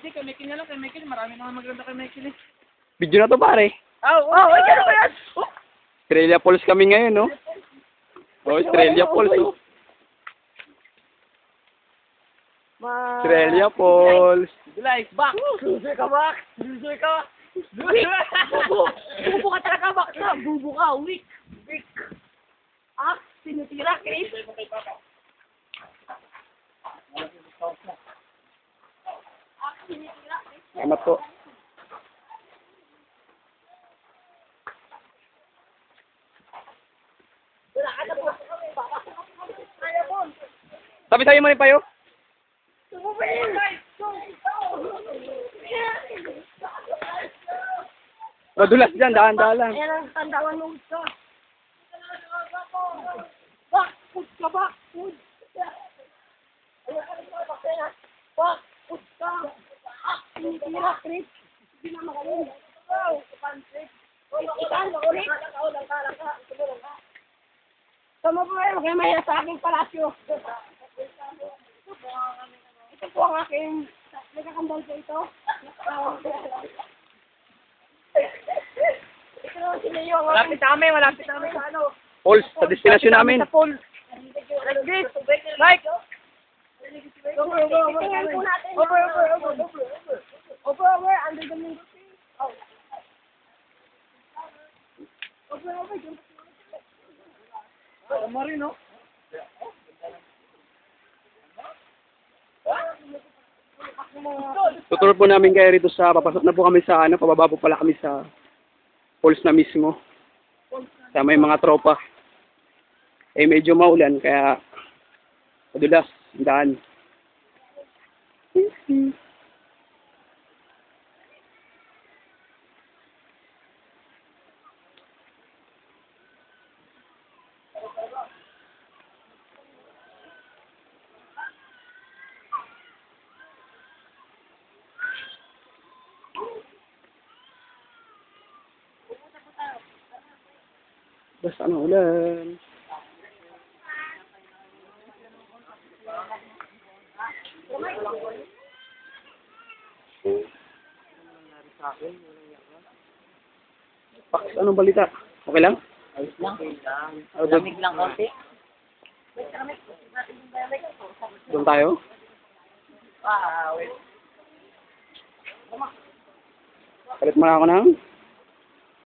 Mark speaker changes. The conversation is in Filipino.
Speaker 1: Hindi, kay Mekin na lang, kay Mekin. Marami naman maganda kay Mekin eh.
Speaker 2: Video na to pare.
Speaker 1: Ay, ano ba yan?
Speaker 2: Australia Falls kami ngayon, no? Oh, Australia Falls, oh. Australia Falls.
Speaker 1: Like, back! Loser ka, back! Loser ka! Weak! Bubo ka talaga, back na! Bubo ka, weak! Weak! Sinutira, Chris!
Speaker 2: Salamat po. Sabi sa'yo mo rin pa yun? Madulas dyan, daan-daan lang.
Speaker 1: Ayan ang tandaan mo gusto. Bak! Put ka, bak! Put! Ayan ka rin mga bakterya. Bak! Put ka! Sinitira, Chris! Hindi na magaling. Ikan, ulit! Tama po kayo, kaya mahirap sa aking palasyo. Ito po ang aking nagkakambal po ito. Malapit namin sa ano.
Speaker 2: Falls, sa destination namin.
Speaker 1: Sa pool. Like this. Like. Over, under the mango tree. Oh. Over, Marino.
Speaker 2: Tutur po namin kayo rito sa, papasok na po kami sa, pababa po pala kami sa falls na mismo. Sa may mga tropa. Eh, medyo maulan, kaya madulas, daan. Basta ano ulan. Pax, anong balita? Okay lang?
Speaker 1: Ayos lang. Lamig lang konti.
Speaker 2: Doon tayo?
Speaker 1: Wait.
Speaker 2: Palit mo na ako ng